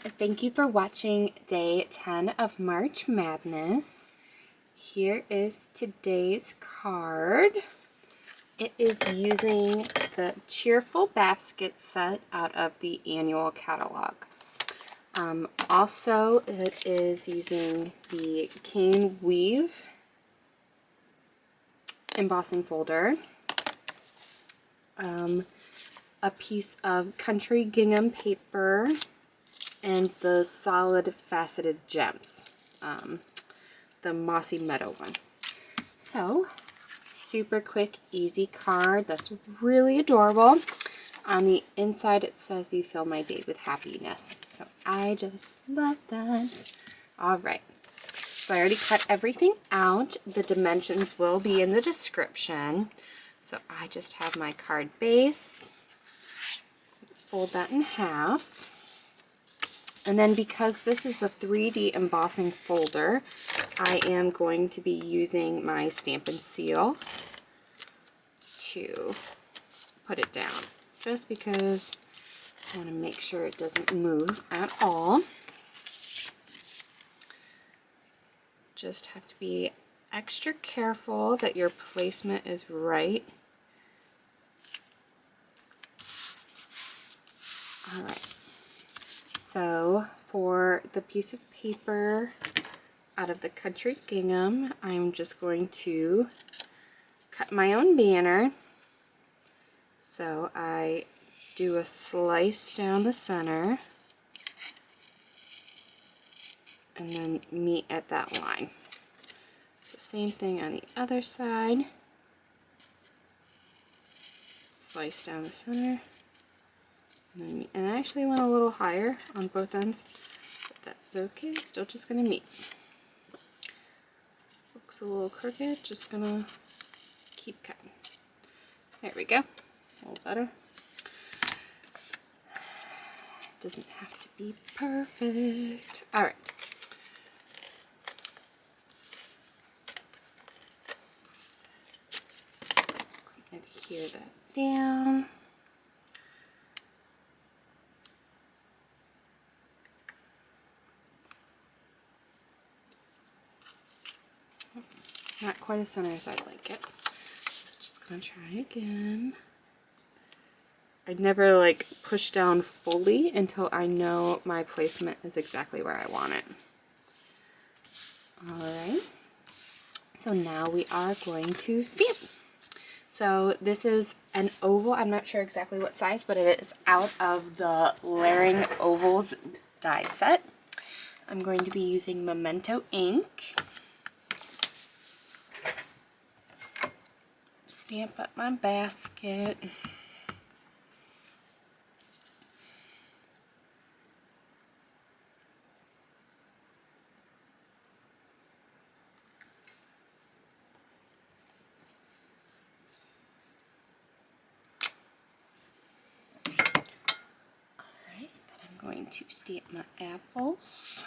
thank you for watching day 10 of March Madness. Here is today's card. It is using the Cheerful basket set out of the annual catalog. Also, it is using the cane weave embossing folder, a piece of Country Gingham paper, and the solid faceted gems, the Mossy Meadow one. So, super quick, easy card that's really adorable. On the inside it says, "You fill my day with happiness." So I just love that. Alright, so I already cut everything out. The dimensions will be in the description. So I just have my card base, fold that in half. And then because this is a 3D embossing folder, I am going to be using my Stampin' Seal to put it down, just because I want to make sure it doesn't move at all. Just have to be extra careful that your placement is right. Alright. So for the piece of paper out of the Country Gingham, I'm just going to cut my own banner. So I do a slice down the center and then meet at that line. So same thing on the other side. Slice down the center. And I actually went a little higher on both ends, but that's okay, still just gonna meet. Looks a little crooked, just gonna keep cutting. There we go, a little better. Doesn't have to be perfect. Alright. Adhere that down. Not quite as center as I'd like it. So just gonna try again. I'd never like push down fully until I know my placement is exactly where I want it. Alright. So now we are going to stamp. So this is an oval. I'm not sure exactly what size, but it is out of the Layering Ovals die set. I'm going to be using Memento ink. Stamp up my basket. Alright, then I'm going to stamp my apples.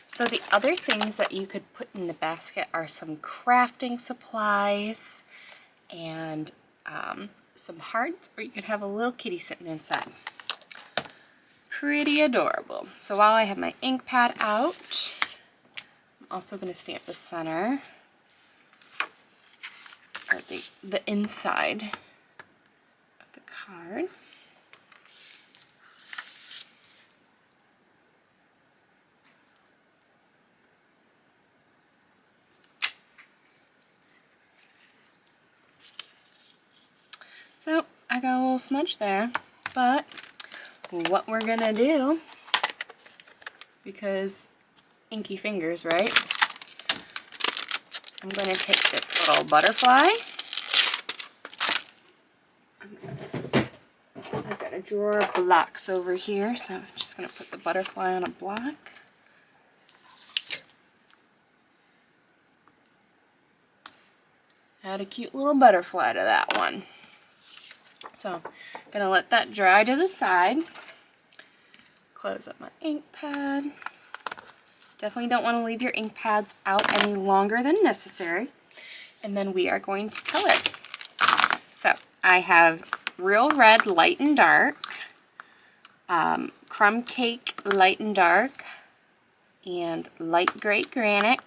So the other things that you could put in the basket are some crafting supplies and some hearts, or you could have a little kitty sitting inside. Pretty adorable. So while I have my ink pad out, I'm also going to stamp the center, or the inside of the card. So I got a little smudge there, but what we're gonna do, because inky fingers, right? I'm gonna take this little butterfly. I've got a drawer of blocks over here, so I'm just gonna put the butterfly on a block. Add a cute little butterfly to that one. So I'm gonna let that dry to the side. close up my ink pad. Definitely don't want to leave your ink pads out any longer than necessary. And then we are going to color. So I have Real Red Light and Dark, Crumb Cake Light and Dark, and Light Gray Granite,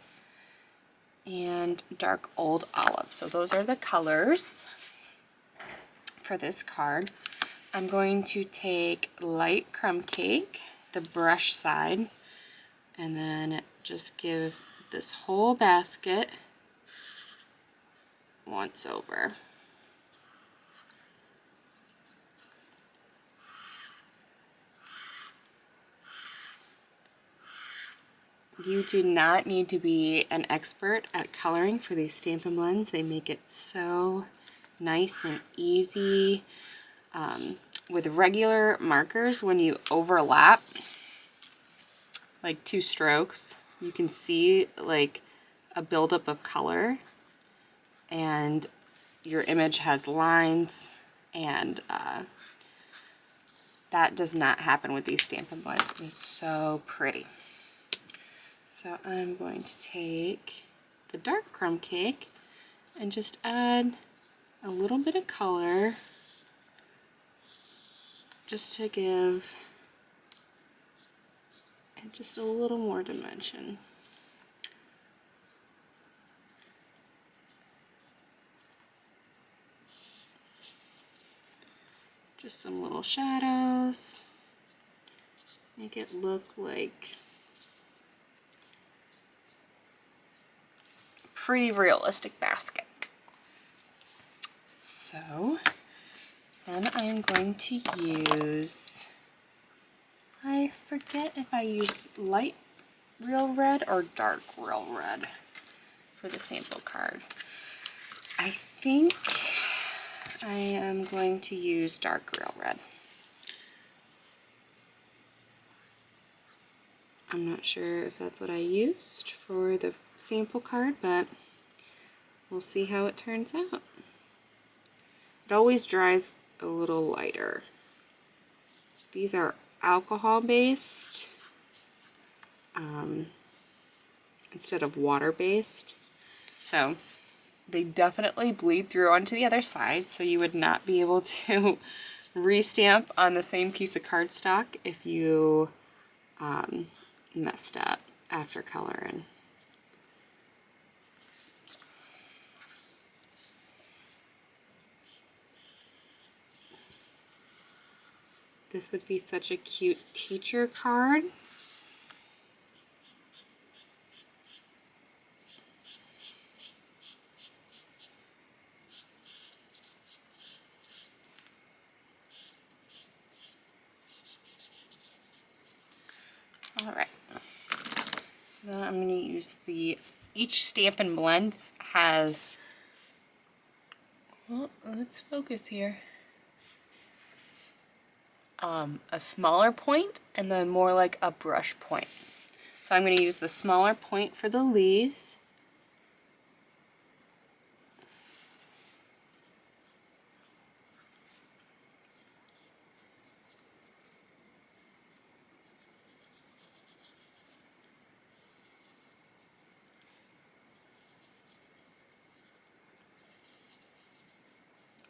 and Dark Old Olive. So those are the colors for this card. I'm going to take Light Crumb Cake, the brush side, and then just give this whole basket once over. You do not need to be an expert at coloring for these Stampin' Blends. They make it so nice and easy. With regular markers, when you overlap like 2 strokes, you can see like a buildup of color, and your image has lines, and that does not happen with these Stampin' Blends. It is so pretty. So I'm going to take the dark Crumb Cake and just add a little bit of color just to give it just a little more dimension. Just some little shadows. Make it look like a pretty realistic basket. So then I'm going to use, I forget if I used light Real Red or dark Real Red for the sample card. I think I am going to use dark Real Red. I'm not sure if that's what I used for the sample card, but we'll see how it turns out. It always dries a little lighter. So these are alcohol based instead of water based. So they definitely bleed through onto the other side, so you would not be able to restamp on the same piece of cardstock if you messed up after coloring. This would be such a cute teacher card. All right. So then I'm going to use each Stampin' Blends has, well, let's focus here. A smaller point and then more like a brush point. So I'm going to use the smaller point for the leaves.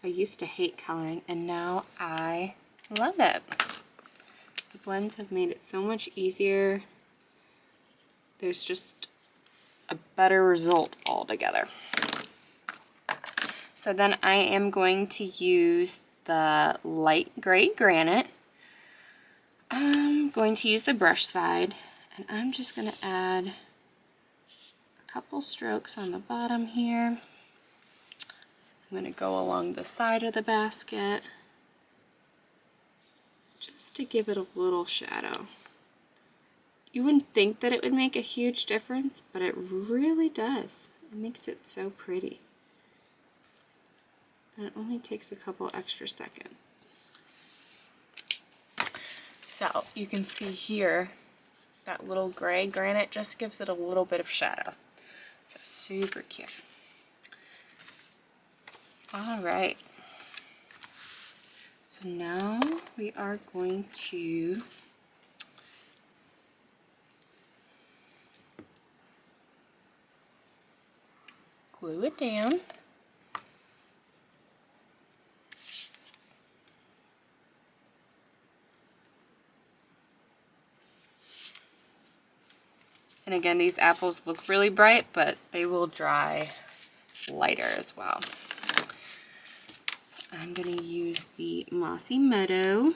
I used to hate coloring and now I love it. The blends have made it so much easier. There's just a better result altogether. So then I am going to use the light gray granite. I'm going to use the brush side, and I'm just going to add a couple strokes on the bottom here. I'm going to go along the side of the basket just to give it a little shadow. You wouldn't think that it would make a huge difference, but it really does. It makes it so pretty. And it only takes a couple extra seconds. So you can see here, that little gray granite just gives it a little bit of shadow. So super cute. All right. So now we are going to glue it down. And again, these apples look really bright, but they will dry lighter as well. I'm going to use the Mossy Meadow.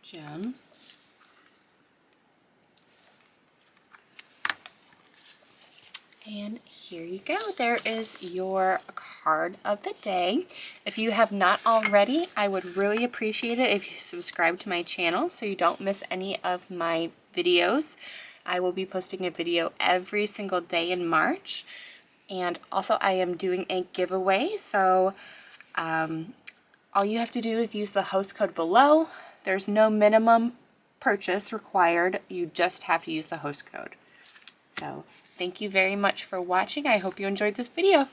Gems. And here you go. There is your card of the day. If you have not already, I would really appreciate it if you subscribe to my channel so you don't miss any of my videos. I will be posting a video every single day in March. And also I am doing a giveaway, so all you have to do is use the host code below. There's no minimum purchase required. You just have to use the host code. So thank you very much for watching. I hope you enjoyed this video.